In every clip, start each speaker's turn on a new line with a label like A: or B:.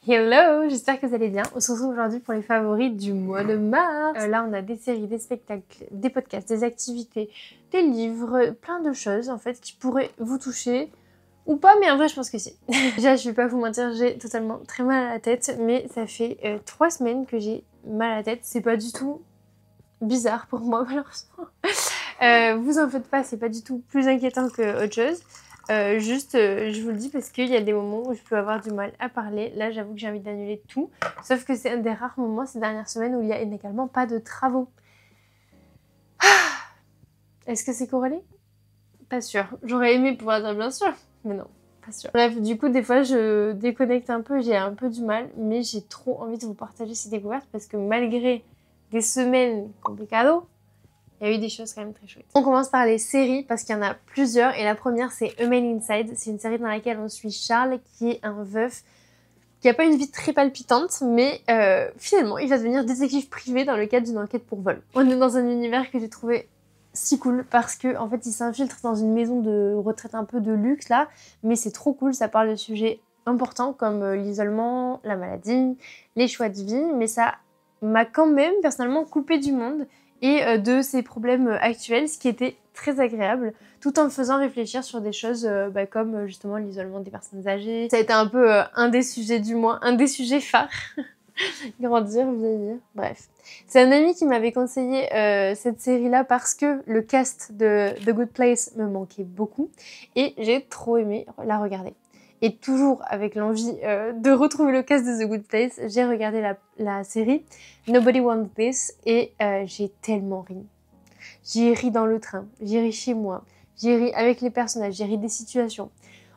A: Hello, j'espère que vous allez bien. On se retrouve aujourd'hui pour les favoris du mois de mars. Là, on a des séries, des spectacles, des podcasts, des activités, des livres, plein de choses en fait qui pourraient vous toucher ou pas, mais en vrai, je pense que si. Déjà, je vais pas vous mentir, j'ai totalement très mal à la tête, mais ça fait 3 semaines que j'ai mal à la tête. C'est pas du tout bizarre pour moi, malheureusement. Vous en faites pas, c'est pas du tout plus inquiétant que autre chose. Je vous le dis parce qu'il y a des moments où je peux avoir du mal à parler. Là, j'avoue que j'ai envie d'annuler tout. Sauf que c'est un des rares moments ces dernières semaines où il y a également pas de travaux. Est-ce que c'est corrélé? Pas sûr. J'aurais aimé pouvoir dire bien sûr, mais non, pas sûr. Bref, du coup, des fois, je déconnecte un peu, j'ai un peu du mal, mais j'ai trop envie de vous partager ces découvertes parce que malgré des semaines complicado, il y a eu des choses quand même très chouettes. On commence par les séries parce qu'il y en a plusieurs et la première c'est A Man Inside. C'est une série dans laquelle on suit Charles qui est un veuf qui n'a pas une vie très palpitante mais finalement il va devenir détective privé dans le cadre d'une enquête pour vol. On est dans un univers que j'ai trouvé si cool parce que en fait il s'infiltre dans une maison de retraite un peu de luxe là, mais c'est trop cool, ça parle de sujets importants comme l'isolement, la maladie, les choix de vie, mais ça m'a quand même personnellement coupé du monde et de ses problèmes actuels, ce qui était très agréable, tout en me faisant réfléchir sur des choses comme justement l'isolement des personnes âgées. Ça a été un peu un des sujets du mois, un des sujets phares. Grandir, vieillir, bref. C'est un ami qui m'avait conseillé cette série-là parce que le cast de The Good Place me manquait beaucoup et j'ai trop aimé la regarder. Et toujours avec l'envie de retrouver le cast de The Good Place, j'ai regardé la série Nobody Wants This et j'ai tellement ri. J'ai ri dans le train, j'ai ri chez moi, j'ai ri avec les personnages, j'ai ri des situations.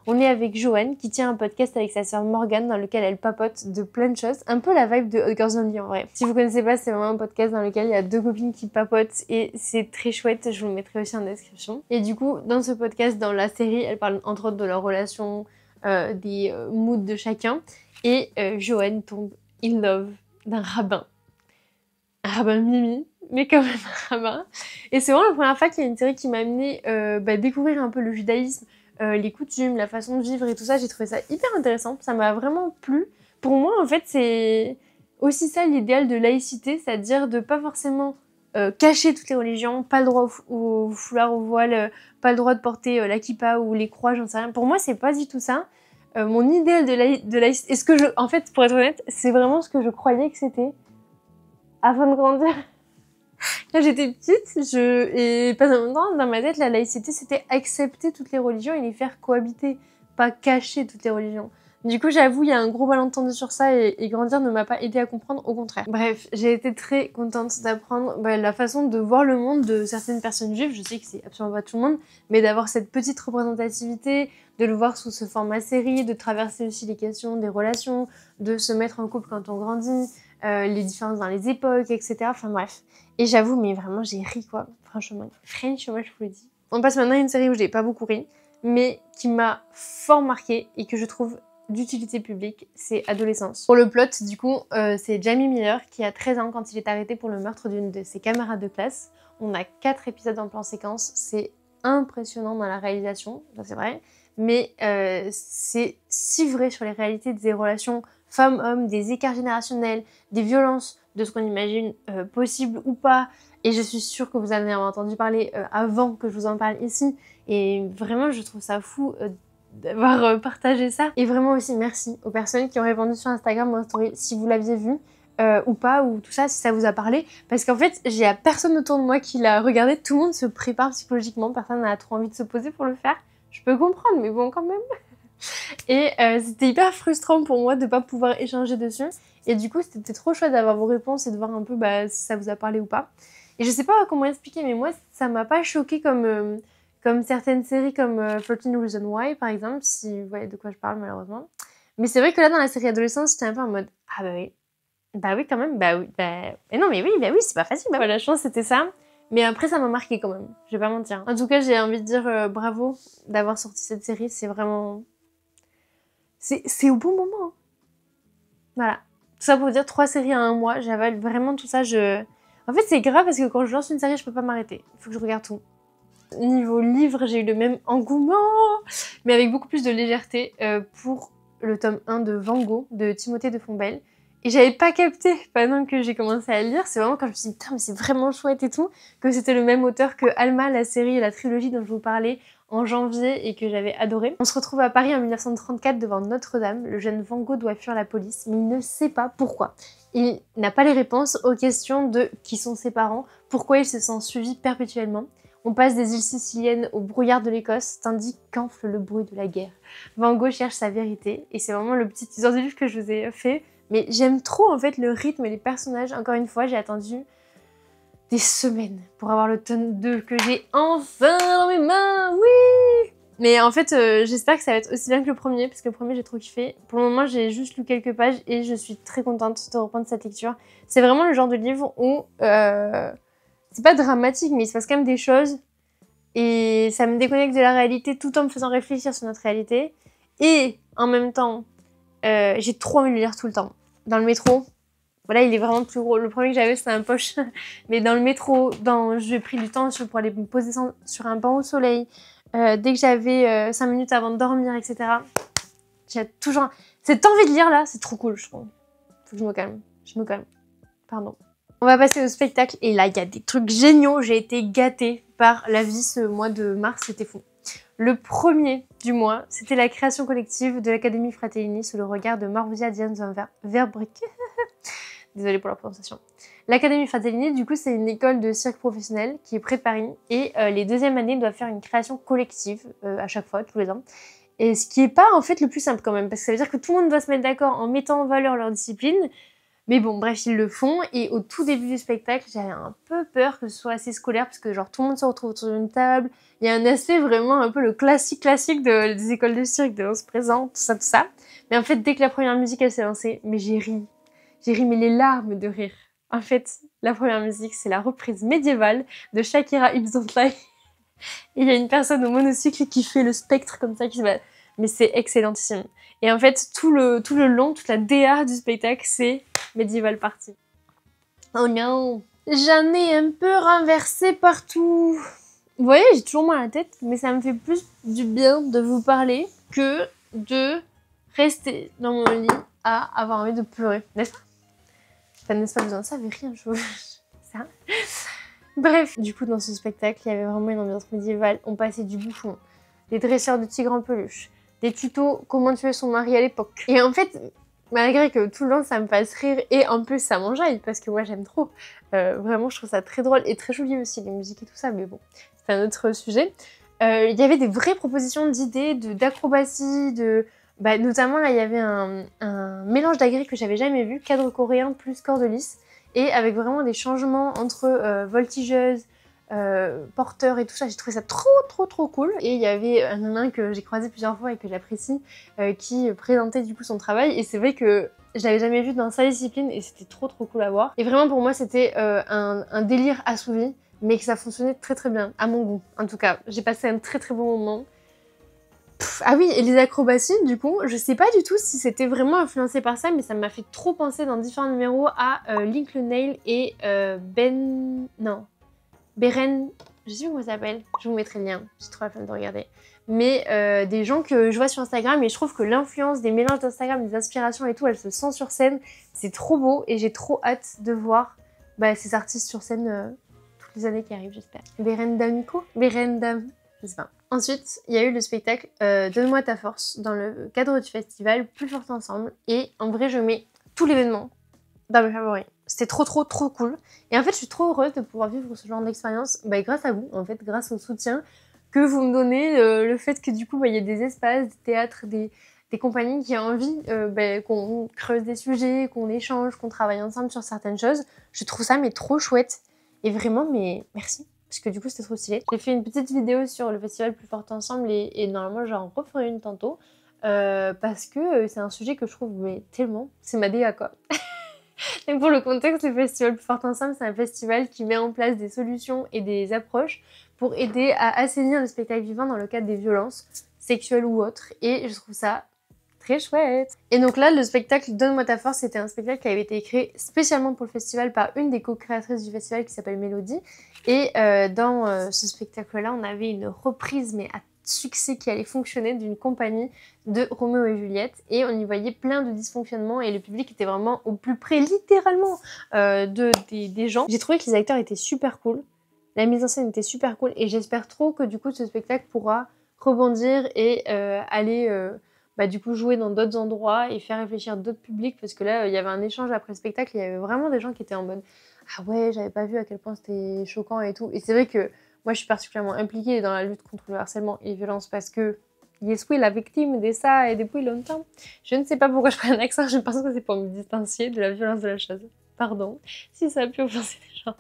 A: On est avec Joanne qui tient un podcast avec sa sœur Morgane dans lequel elle papote de plein de choses. Un peu la vibe de Hot Girls Only en vrai. Si vous connaissez pas, c'est vraiment un podcast dans lequel il y a deux copines qui papotent et c'est très chouette. Je vous le mettrai aussi en description. Et du coup, dans ce podcast, dans la série, elle parle entre autres de leur relation, des moods de chacun. Et Joanne tombe in love d'un rabbin. Un rabbin mimi, mais quand même un rabbin. Et c'est vraiment la première fois qu'il y a une série qui m'a amené découvrir un peu le judaïsme, les coutumes, la façon de vivre et tout ça. J'ai trouvé ça hyper intéressant, ça m'a vraiment plu. Pour moi, en fait, c'est aussi ça l'idéal de laïcité, c'est-à-dire de pas forcément cacher toutes les religions, pas le droit au foulard, au voile, pas le droit de porter la kippa ou les croix, j'en sais rien. Pour moi, c'est pas du tout ça. Mon idéal de laïcité, en fait, pour être honnête, c'est vraiment ce que je croyais que c'était avant de grandir. Quand j'étais petite, et pas en même temps, dans ma tête, la laïcité, c'était accepter toutes les religions et les faire cohabiter, pas cacher toutes les religions. Du coup, j'avoue, il y a un gros malentendu sur ça et grandir ne m'a pas aidé à comprendre, au contraire. Bref, j'ai été très contente d'apprendre la façon de voir le monde de certaines personnes juives. Je sais que c'est absolument pas tout le monde, mais d'avoir cette petite représentativité, de le voir sous ce format série, de traverser aussi les questions des relations, de se mettre en couple quand on grandit, les différences dans les époques, etc. Enfin bref. Et j'avoue, mais vraiment, j'ai ri quoi. Franchement, je vous le dis. On passe maintenant à une série où j'ai pas beaucoup ri, mais qui m'a fort marquée et que je trouve d'utilité publique, c'est Adolescence. Pour le plot, du coup, c'est Jamie Miller qui a 13 ans quand il est arrêté pour le meurtre d'une de ses camarades de classe. On a 4 épisodes en plan séquence, c'est impressionnant dans la réalisation, ça c'est vrai, mais c'est si vrai sur les réalités des relations femmes-hommes, des écarts générationnels, des violences, de ce qu'on imagine possible ou pas. Et je suis sûre que vous en avez entendu parler avant que je vous en parle ici. Et vraiment, je trouve ça fou d'avoir partagé ça. Et vraiment aussi, merci aux personnes qui ont répondu sur Instagram ou en story si vous l'aviez vu ou pas, ou tout ça, si ça vous a parlé. Parce qu'en fait, j'ai personne autour de moi qui l'a regardé. Tout le monde se prépare psychologiquement. Personne n'a trop envie de se poser pour le faire. Je peux comprendre, mais bon, quand même. Et c'était hyper frustrant pour moi de pas pouvoir échanger dessus. Et du coup, c'était trop chouette d'avoir vos réponses et de voir un peu si ça vous a parlé ou pas. Et je sais pas comment expliquer, mais moi, ça m'a pas choquée comme certaines séries comme 13 Reasons Why, par exemple, si vous voyez de quoi je parle, malheureusement. Mais c'est vrai que là, dans la série Adolescence, j'étais un peu en mode « Ah bah oui, quand même, bah oui, Mais non, mais oui, c'est pas facile. » Voilà, je pense que c'était ça. Mais après, ça m'a marqué quand même, je vais pas mentir. En tout cas, j'ai envie de dire bravo d'avoir sorti cette série, c'est vraiment... C'est au bon moment. Hein. Voilà. Tout ça pour dire 3 séries en un mois. J'avale vraiment tout ça. En fait, c'est grave parce que quand je lance une série, je peux pas m'arrêter. Il faut que je regarde tout. Niveau livre, j'ai eu le même engouement, mais avec beaucoup plus de légèreté pour le tome 1 de Van Gogh de Timothée de Fontbelle. Et j'avais pas capté pendant que j'ai commencé à le lire. C'est vraiment quand je me suis dit, putain, mais c'est vraiment chouette et tout, que c'était le même auteur que Alma, la série et la trilogie dont je vous parlais en janvier et que j'avais adoré. On se retrouve à Paris en 1934 devant Notre-Dame. Le jeune Van Gogh doit fuir la police, mais il ne sait pas pourquoi. Il n'a pas les réponses aux questions de qui sont ses parents, pourquoi il se sent suivi perpétuellement. On passe des îles siciliennes au brouillard de l'Écosse, tandis qu'enfle le bruit de la guerre. Van Gogh cherche sa vérité, et c'est vraiment le petit teaser du livre que je vous ai fait. Mais j'aime trop en fait le rythme et les personnages. Encore une fois, j'ai attendu des semaines pour avoir le tome 2 que j'ai enfin dans mes mains. Oui! Mais en fait, j'espère que ça va être aussi bien que le premier, parce que le premier j'ai trop kiffé. Pour le moment, j'ai juste lu quelques pages et je suis très contente de reprendre cette lecture. C'est vraiment le genre de livre où c'est pas dramatique, mais il se passe quand même des choses et ça me déconnecte de la réalité tout en me faisant réfléchir sur notre réalité. Et en même temps, j'ai trop envie de le lire tout le temps. Dans le métro, voilà, il est vraiment plus gros. Le premier que j'avais, c'était un poche. Mais dans le métro, j'ai pris du temps pour aller me poser sur un banc au soleil. Dès que j'avais 5 minutes avant de dormir, etc. J'ai toujours... Cette envie de lire, là, c'est trop cool, je trouve. Faut que je me calme. Je me calme. Pardon. On va passer au spectacle. Et là, il y a des trucs géniaux. J'ai été gâtée par la vie ce mois de mars. C'était fou. Le premier du mois, c'était la création collective de l'Académie Fratellini sous le regard de Maruzia Diane van Verbrick. Désolée pour la prononciation. L'Académie Fratellini, du coup, c'est une école de cirque professionnel qui est près de Paris. Et les deuxièmes années doivent faire une création collective à chaque fois, tous les ans. Et ce qui n'est pas en fait le plus simple quand même, parce que ça veut dire que tout le monde doit se mettre d'accord en mettant en valeur leur discipline. Mais bon, bref, ils le font. Et au tout début du spectacle, j'avais un peu peur que ce soit assez scolaire, parce que genre tout le monde se retrouve autour d'une table. Il y a un aspect vraiment un peu le classique des écoles de cirque, de on se présente, tout ça, tout ça. Mais en fait, dès que la première musique, elle s'est lancée, mais j'ai ri. J'ai ri, mais les larmes de rire. En fait, la première musique, c'est la reprise médiévale de Shakira Hips Don't Lie. Et il y a une personne au monocycle qui fait le spectre comme ça, qui se bat. Mais c'est excellentissime. Et en fait, tout le long, toute la DA du spectacle, c'est Medieval Party. Oh non! J'en ai un peu renversé partout. Vous voyez, j'ai toujours mal à la tête, mais ça me fait plus du bien de vous parler que de rester dans mon lit à avoir envie de pleurer. N'est-ce pas? Enfin, n'est-ce pas besoin de ça, mais rien, je ça. Bref, du coup, dans ce spectacle, il y avait vraiment une ambiance médiévale. On passait du bouffon, des dresseurs de tigres en peluche, des tutos comment tuer son mari à l'époque. Et en fait, malgré que tout le long ça me fasse rire et en plus ça m'enjaille parce que moi j'aime trop. Vraiment, je trouve ça très drôle et très joli aussi, les musiques et tout ça, mais bon, c'est un autre sujet. Il y avait des vraies propositions d'idées, d'acrobatie, notamment là il y avait un mélange d'agrès que j'avais jamais vu, cadre coréen plus corde lisse, et avec vraiment des changements entre voltigeuse, porteur et tout ça. J'ai trouvé ça trop cool. Et il y avait un nain que j'ai croisé plusieurs fois et que j'apprécie qui présentait du coup son travail, et c'est vrai que je l'avais jamais vu dans sa discipline et c'était trop cool à voir. Et vraiment pour moi c'était un délire assouvi, mais que ça fonctionnait très bien, à mon goût. En tout cas, j'ai passé un très bon moment. Ah oui, et les acrobaties, du coup, je sais pas du tout si c'était vraiment influencé par ça, mais ça m'a fait trop penser dans différents numéros à Link le Nail et Beren, je sais plus comment ça s'appelle, je vous mettrai le lien, j'ai trop la flemme de regarder. Mais des gens que je vois sur Instagram, et je trouve que l'influence des mélanges d'Instagram, des inspirations et tout, elle se sent sur scène. C'est trop beau et j'ai trop hâte de voir ces artistes sur scène toutes les années qui arrivent, j'espère. Berendam, je sais pas. Ensuite, il y a eu le spectacle Donne-moi ta force dans le cadre du festival Plus Forte Ensemble. Et en vrai, je mets tout l'événement dans mes favoris. C'était trop cool. Et en fait, je suis trop heureuse de pouvoir vivre ce genre d'expérience grâce à vous, en fait, grâce au soutien que vous me donnez, le fait que du coup, il y ait des espaces, des théâtres, des compagnies qui ont envie qu'on creuse des sujets, qu'on échange, qu'on travaille ensemble sur certaines choses. Je trouve ça trop chouette. Et vraiment, mais merci. Parce que du coup, c'était trop stylé. J'ai fait une petite vidéo sur le festival Plus Forte Ensemble et normalement, j'en referai une tantôt. Parce que c'est un sujet que je trouve tellement... C'est ma DA, quoi. Et pour le contexte, le festival Plus Forte Ensemble, c'est un festival qui met en place des solutions et des approches pour aider à assainir le spectacle vivant dans le cadre des violences sexuelles ou autres. Et je trouve ça très chouette. Et donc là, le spectacle Donne-moi ta force, c'était un spectacle qui avait été créé spécialement pour le festival par une des co-créatrices du festival qui s'appelle Mélodie. Et dans ce spectacle-là, on avait une reprise, mais à succès qui allait fonctionner d'une compagnie de Roméo et Juliette, et on y voyait plein de dysfonctionnements et le public était vraiment au plus près littéralement des gens. J'ai trouvé que les acteurs étaient super cool, la mise en scène était super cool et j'espère trop que du coup ce spectacle pourra rebondir et aller du coup jouer dans d'autres endroits et faire réfléchir d'autres publics, parce que là il y avait un échange après le spectacle, il y avait vraiment des gens qui étaient en mode ah ouais, j'avais pas vu à quel point c'était choquant et tout. Et c'est vrai que moi, je suis particulièrement impliquée dans la lutte contre le harcèlement et les violences parce que je suis la victime de ça et depuis longtemps. Je ne sais pas pourquoi je prends un accent, je pense que c'est pour me distancier de la violence de la chose. Pardon, si ça a pu offenser les gens.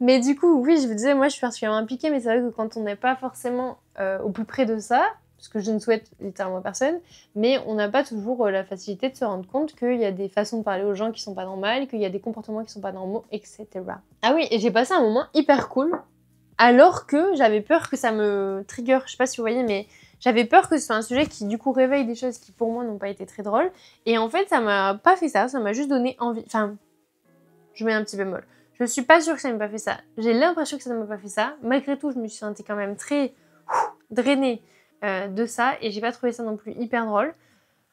A: Mais du coup, oui, je vous disais, moi, je suis particulièrement impliquée, mais c'est vrai que quand on n'est pas forcément au plus près de ça, ce que je ne souhaite littéralement à personne, mais on n'a pas toujours la facilité de se rendre compte qu'il y a des façons de parler aux gens qui sont pas normales, qu'il y a des comportements qui sont pas normaux, etc. Ah oui, et j'ai passé un moment hyper cool, alors que j'avais peur que ça me trigger, je sais pas si vous voyez, mais j'avais peur que ce soit un sujet qui du coup réveille des choses qui pour moi n'ont pas été très drôles, et en fait ça m'a pas fait ça m'a juste donné envie, enfin, je mets un petit bémol. Je suis pas sûre que ça m'a pas fait ça, j'ai l'impression que ça ne m'a pas fait ça, malgré tout je me suis sentie quand même très drainée de ça, et j'ai pas trouvé ça non plus hyper drôle.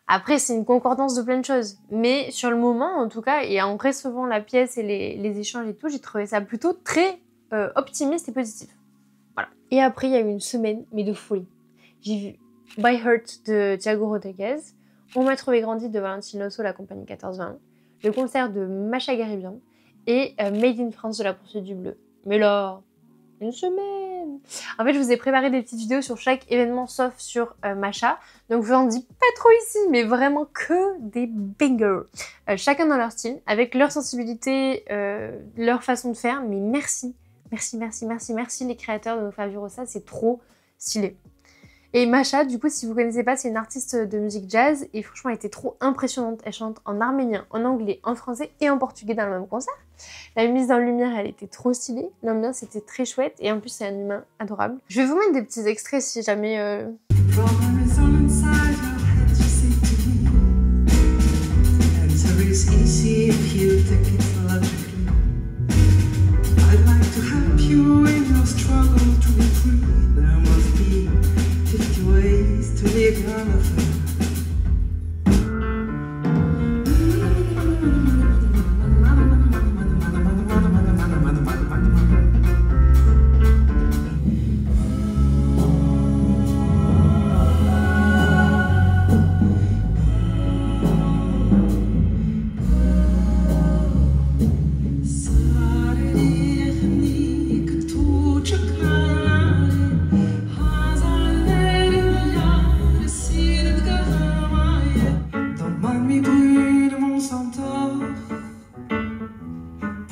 A: Après, c'est une concordance de plein de choses. Mais sur le moment, en tout cas, et en recevant la pièce et les échanges et tout, j'ai trouvé ça plutôt très optimiste et positif. Voilà. Et après, il y a eu une semaine, mais de folie. J'ai vu By Heart de Thiago Rodriguez, On m'a trouvé grandi de Valentino Rosso, la compagnie 14-20, le concert de Macha Garibian et Made in France de la Poursuite du Bleu. Mais là, une semaine. En fait, je vous ai préparé des petites vidéos sur chaque événement sauf sur Macha. Donc, je vous en dis pas trop ici, mais vraiment que des bangers. Chacun dans leur style, avec leur sensibilité, leur façon de faire. Mais merci, merci, merci, merci, merci les créateurs de nos Flavio Rosa, c'est trop stylé. Et Macha, du coup, si vous connaissez pas, c'est une artiste de musique jazz et franchement, elle était trop impressionnante. Elle chante en arménien, en anglais, en français et en portugais dans le même concert. La mise en lumière, elle était trop stylée. L'ambiance était très chouette et en plus, c'est un humain adorable. Je vais vous mettre des petits extraits si jamais...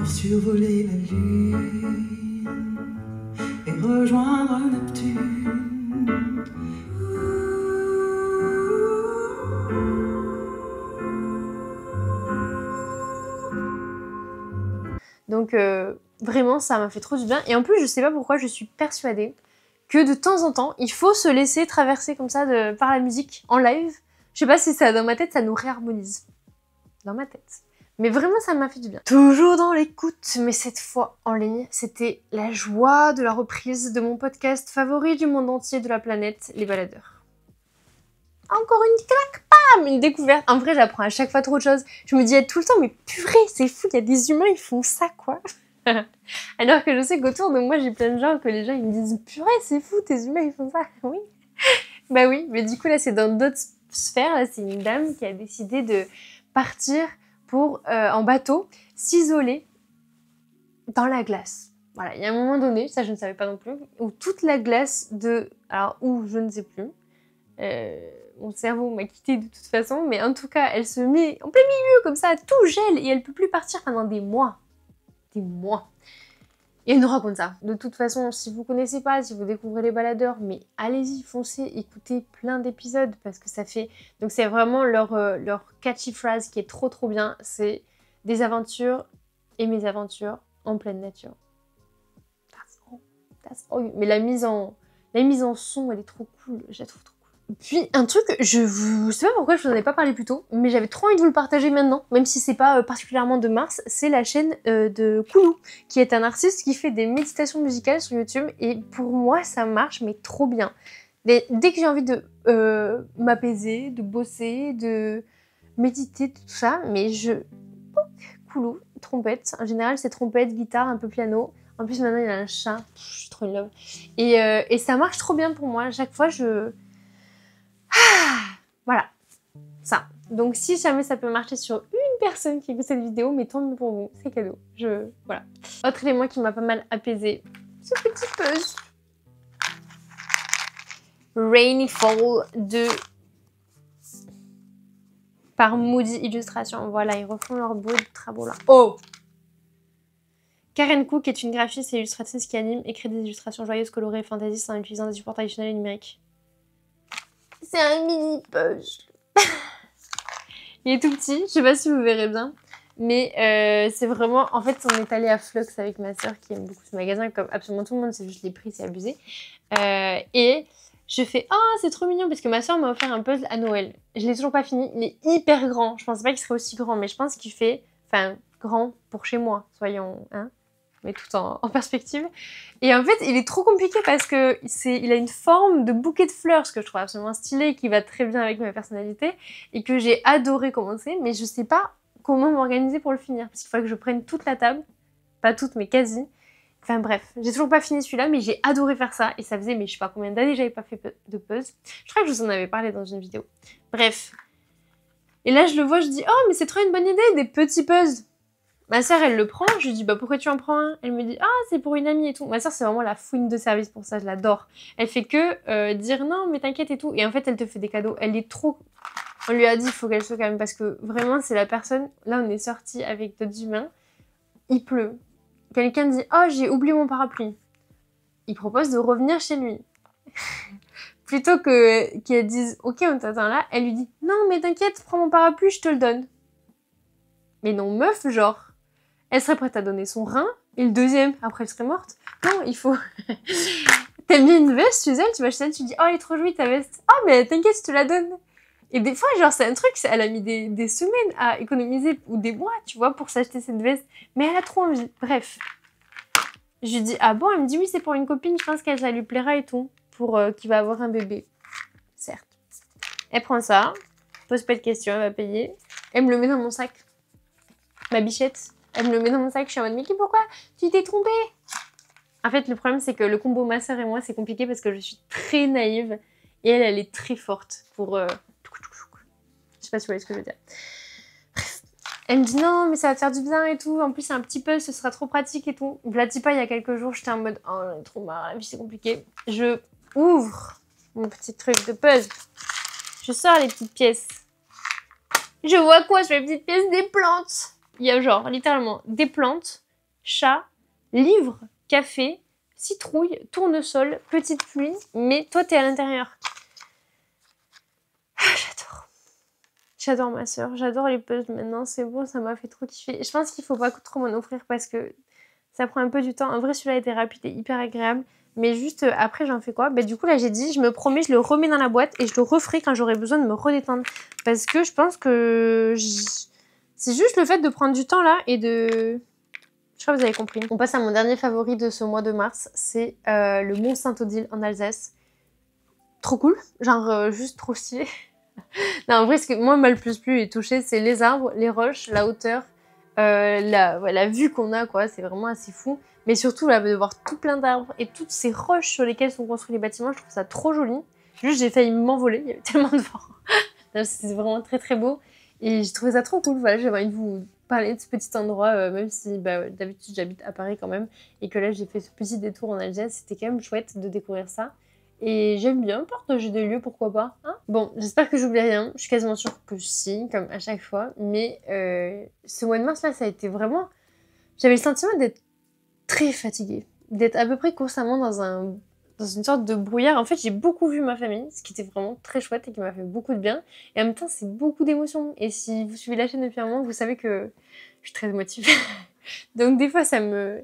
B: survoler la lune et rejoindre Neptune.
A: Donc vraiment, ça m'a fait trop du bien. Et en plus, je sais pas pourquoi, je suis persuadée que de temps en temps, il faut se laisser traverser comme ça par la musique en live. Je sais pas si ça, dans ma tête, ça nous réharmonise. Dans ma tête. Mais vraiment, ça m'a fait du bien. Toujours dans l'écoute, mais cette fois en ligne, c'était la joie de la reprise de mon podcast favori du monde entier, de la planète, Les Baladeurs. Encore une claque, bam, une découverte. En vrai, j'apprends à chaque fois trop de choses. Je me dis tout le temps, mais purée, c'est fou, il y a des humains, ils font ça, quoi. Alors que je sais qu'autour de moi, j'ai plein de gens, que les gens, ils me disent, purée, c'est fou, tes humains, ils font ça. Oui. Bah oui, mais du coup, là, c'est dans d'autres sphères. Là, c'est une dame qui a décidé de partir pour, en bateau, s'isoler dans la glace. Voilà, il y a un moment donné, ça je ne savais pas non plus, où toute la glace alors où, je ne sais plus, mon cerveau m'a quitté de toute façon, mais en tout cas, elle se met en plein milieu, comme ça, tout gèle, et elle peut plus partir pendant des mois. Des mois. Et elle nous raconte ça. De toute façon, si vous connaissez pas, si vous découvrez Les Baladeurs, mais allez-y, foncez, écoutez plein d'épisodes, parce que ça fait... Donc c'est vraiment leur catchy phrase qui est trop trop bien, c'est des aventures et mes aventures en pleine nature. That's all. Mais la mise en son, elle est trop cool, je la trouve trop cool. Puis un truc, je sais pas pourquoi je vous en ai pas parlé plus tôt, mais j'avais trop envie de vous le partager maintenant, même si c'est pas particulièrement de Mars, c'est la chaîne de Koulou, qui est un artiste qui fait des méditations musicales sur YouTube, et pour moi ça marche mais trop bien. Dès que j'ai envie de m'apaiser, de bosser, de méditer, tout ça, mais coulou, trompette. En général, c'est trompette, guitare, un peu piano. En plus, maintenant, il a un chat. Je suis trop in love. Et ça marche trop bien pour moi. À chaque fois, voilà, ça. Donc, si jamais ça peut marcher sur une personne qui écoute cette vidéo, mais tant mieux pour vous, c'est cadeau. Voilà. Autre élément qui m'a pas mal apaisé, ce petit puzzle. Rainy Fall par Moody Illustration. Voilà, ils refont leur beau travaux là. Oh! Karen Cook est une graphiste et illustratrice qui anime et crée des illustrations joyeuses, colorées et fantaisistes en utilisant des supports traditionnels et numériques. C'est un mini puzzle. Il est tout petit, je sais pas si vous verrez bien. Mais c'est vraiment... En fait, on est allé à Flux avec ma soeur qui aime beaucoup ce magasin, comme absolument tout le monde, c'est juste les prix, c'est abusé. Et je fais « Oh, c'est trop mignon !» parce que ma soeur m'a offert un puzzle à Noël. Je l'ai toujours pas fini, il est hyper grand. Je pensais pas qu'il serait aussi grand, mais je pense qu'il fait... Enfin, grand pour chez moi, soyons... Hein, mais tout en perspective. Et en fait, il est trop compliqué parce que il a une forme de bouquet de fleurs, ce que je trouve absolument stylé, qui va très bien avec ma personnalité, et que j'ai adoré commencer, mais je sais pas comment m'organiser pour le finir, parce qu'il faudrait que je prenne toute la table, pas toute, mais quasi. Enfin bref, j'ai toujours pas fini celui-là, mais j'ai adoré faire ça, et ça faisait, mais je sais pas combien d'années j'avais pas fait de puzzle. Je crois que je vous en avais parlé dans une vidéo. Bref. Et là, je le vois, je dis, oh, mais c'est trop une bonne idée, des petits puzzles. Ma sœur, elle le prend, je lui dis, bah pourquoi tu en prends un? Elle me dit, ah, c'est pour une amie et tout. Ma sœur, c'est vraiment la fouine de service pour ça, je l'adore. Elle fait que dire, non, mais t'inquiète et tout. Et en fait, elle te fait des cadeaux. Elle est trop... On lui a dit, il faut qu'elle soit quand même, parce que vraiment, c'est la personne... Là, on est sortis avec d'autres humains. Il pleut. Quelqu'un dit, oh, j'ai oublié mon parapluie. Il propose de revenir chez lui. Plutôt qu'elle dise, ok, on t'attend là, elle lui dit, non, mais t'inquiète, prends mon parapluie, je te le donne. Mais non, meuf, genre... Elle serait prête à donner son rein, et le deuxième, après elle serait morte. Non, il faut... T'aimes bien une veste chez elle, tu vas chez elle, tu dis « Oh, elle est trop jolie ta veste. Oh, mais t'inquiète, je te la donne. » Et des fois, genre, c'est un truc, elle a mis des semaines à économiser, ou des mois, tu vois, pour s'acheter cette veste. Mais elle a trop envie. Bref. Je lui dis « Ah bon ?» Elle me dit « Oui, c'est pour une copine, je pense qu'elle ça lui plaira et tout. Pour qu'il va avoir un bébé. » Certes. Elle prend ça, pose pas de questions, elle va payer. Elle me le met dans mon sac. Ma bichette. Elle me le met dans mon sac, je suis en mode « Mais pourquoi tu t'es trompée ?» En fait, le problème, c'est que le combo ma soeur et moi, c'est compliqué parce que je suis très naïve et elle est très forte pour... Je sais pas si vous voyez ce que je veux dire. Bref. Elle me dit « Non, mais ça va te faire du bien et tout. En plus, c'est un petit peu, ce sera trop pratique et tout. » Je la dis pas, il y a quelques jours, j'étais en mode « Oh, j'en ai trop marre, la vie, c'est compliqué. » Je ouvre mon petit truc de puzzle. Je sors les petites pièces. Je vois quoi sur les petites pièces? Des plantes. Il y a genre, littéralement, des plantes, chat, livre, café, citrouille, tournesol, petite pluie, mais toi t'es à l'intérieur. Ah, j'adore. J'adore ma soeur, j'adore les puzzles maintenant, c'est bon, ça m'a fait trop kiffer. Je pense qu'il faut pas trop m'en offrir parce que ça prend un peu du temps. En vrai, celui-là était rapide et hyper agréable, mais juste après, j'en fais quoi? Bah, du coup, là, j'ai dit, je me promets, je le remets dans la boîte et je le referai quand j'aurai besoin de me redétendre. Parce que je pense que c'est juste le fait de prendre du temps là et de... Je crois que vous avez compris. On passe à mon dernier favori de ce mois de mars, c'est le Mont Saint-Odile en Alsace. Trop cool, genre juste trop stylé. Non, en vrai, ce que moi m'a le plus plu et touché, c'est les arbres, les roches, la hauteur, la vue qu'on a, quoi. C'est vraiment assez fou. Mais surtout, là, de voir tout plein d'arbres et toutes ces roches sur lesquelles sont construits les bâtiments, je trouve ça trop joli. Juste, j'ai failli m'envoler, il y avait tellement de vent. C'est vraiment très très beau. Et j'ai trouvé ça trop cool. Voilà, j'avais envie de vous parler de ce petit endroit, même si d'habitude j'habite à Paris quand même, et que là j'ai fait ce petit détour en Alsace, c'était quand même chouette de découvrir ça. Et j'aime bien partager des lieux, pourquoi pas, hein. Bon, j'espère que j'oublie rien, je suis quasiment sûre que si, comme à chaque fois, mais ce mois de mars là, ça a été vraiment... J'avais le sentiment d'être très fatiguée, d'être à peu près constamment dans une sorte de brouillard. En fait, j'ai beaucoup vu ma famille, ce qui était vraiment très chouette et qui m'a fait beaucoup de bien. Et en même temps, c'est beaucoup d'émotions. Et si vous suivez la chaîne depuis un moment, vous savez que je suis très émotive. Donc des fois, ça me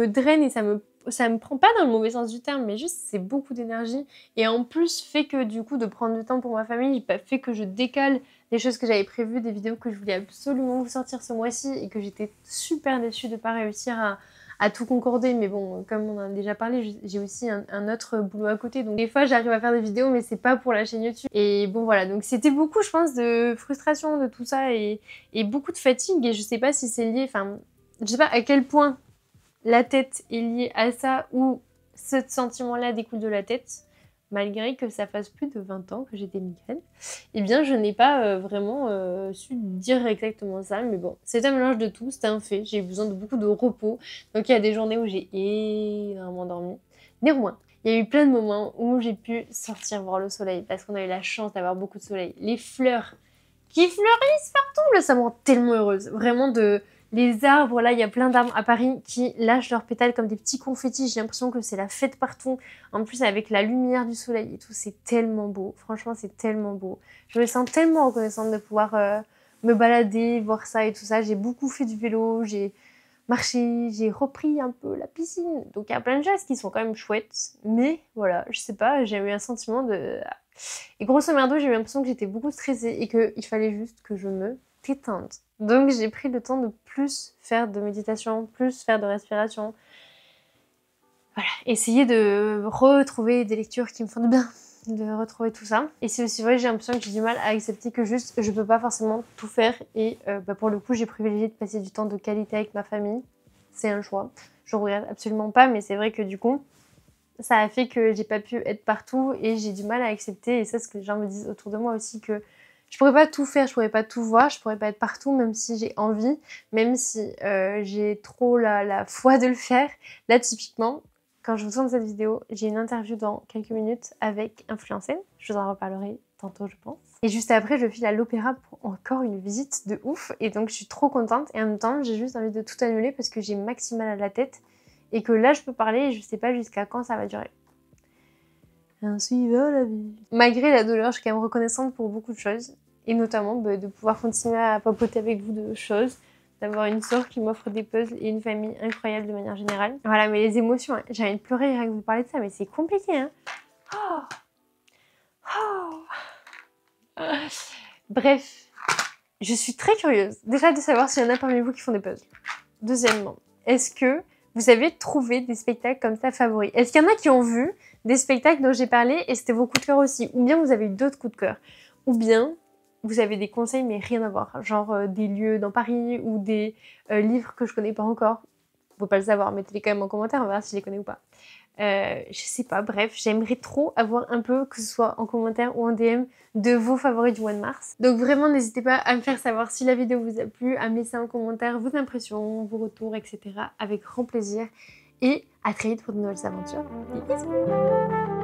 A: draine et ça me prend pas dans le mauvais sens du terme, mais juste c'est beaucoup d'énergie. Et en plus, fait que du coup, de prendre du temps pour ma famille, fait que je décale des choses que j'avais prévues, des vidéos que je voulais absolument vous sortir ce mois-ci et que j'étais super déçue de pas réussir à à tout concorder, mais bon, comme on en a déjà parlé, j'ai aussi un autre boulot à côté, donc des fois j'arrive à faire des vidéos, mais c'est pas pour la chaîne YouTube. Et bon voilà, donc c'était beaucoup, je pense, de frustration de tout ça et beaucoup de fatigue, et je sais pas si c'est lié, enfin, je sais pas à quel point la tête est liée à ça ou ce sentiment-là découle de la tête. Malgré que ça fasse plus de 20 ans que j'ai des migraines, eh bien je n'ai pas vraiment su dire exactement ça, mais bon, c'est un mélange de tout, c'est un fait, j'ai besoin de beaucoup de repos, donc il y a des journées où j'ai énormément dormi. Néanmoins, il y a eu plein de moments où j'ai pu sortir voir le soleil, parce qu'on a eu la chance d'avoir beaucoup de soleil. Les fleurs qui fleurissent partout, là ça me rend tellement heureuse, vraiment de... Les arbres, là, il y a plein d'arbres à Paris qui lâchent leurs pétales comme des petits confettis. J'ai l'impression que c'est la fête partout. En plus, avec la lumière du soleil et tout, c'est tellement beau. Franchement, c'est tellement beau. Je me sens tellement reconnaissante de pouvoir me balader, voir ça et tout ça. J'ai beaucoup fait du vélo, j'ai marché, j'ai repris un peu la piscine. Donc, il y a plein de choses qui sont quand même chouettes. Mais voilà, je sais pas, j'ai eu un sentiment de... Et grosso merdo, j'ai eu l'impression que j'étais beaucoup stressée et qu'il fallait juste que je me détende. Donc j'ai pris le temps de plus faire de méditation, plus faire de respiration. Voilà, essayer de retrouver des lectures qui me font du bien, de retrouver tout ça. Et c'est aussi vrai, j'ai l'impression que j'ai du mal à accepter que juste je peux pas forcément tout faire. Et pour le coup, j'ai privilégié de passer du temps de qualité avec ma famille. C'est un choix. Je regrette absolument pas, mais c'est vrai que du coup, ça a fait que j'ai pas pu être partout et j'ai du mal à accepter. Et ça, c'est ce que les gens me disent autour de moi aussi, que je pourrais pas tout faire, je pourrais pas tout voir, je pourrais pas être partout, même si j'ai envie, même si j'ai trop la foi de le faire. Là, typiquement, quand je vous tourne cette vidéo, j'ai une interview dans quelques minutes avec Influencel. Je vous en reparlerai tantôt, je pense. Et juste après, je file à l'opéra pour encore une visite de ouf. Et donc, je suis trop contente. Et en même temps, j'ai juste envie de tout annuler parce que j'ai maxi mal à la tête. Et que là, je peux parler et je sais pas jusqu'à quand ça va durer. Ainsi va la vie. Malgré la douleur, je suis quand même reconnaissante pour beaucoup de choses. Et notamment de pouvoir continuer à papoter avec vous de choses. D'avoir une sœur qui m'offre des puzzles et une famille incroyable de manière générale. Voilà, mais les émotions, hein, j'ai envie de pleurer rien que vous parler de ça, mais c'est compliqué, hein. Bref, je suis très curieuse. Déjà de savoir s'il y en a parmi vous qui font des puzzles. Deuxièmement, est-ce que vous avez trouvé des spectacles comme ça favoris? Est-ce qu'il y en a qui ont vu des spectacles dont j'ai parlé et c'était vos coups de cœur aussi? Ou bien vous avez eu d'autres coups de cœur? Ou bien vous avez des conseils mais rien à voir? Genre des lieux dans Paris ou des livres que je connais pas encore? Vous pouvez pas le savoir, mettez-les quand même en commentaire, on verra si je les connais ou pas. Je sais pas, bref, j'aimerais trop avoir un peu, que ce soit en commentaire ou en DM, de vos favoris du mois de mars. Donc vraiment, n'hésitez pas à me faire savoir si la vidéo vous a plu, à me laisser en commentaire vos impressions, vos retours, etc. avec grand plaisir. Et à très vite pour de nouvelles aventures. Des bisous!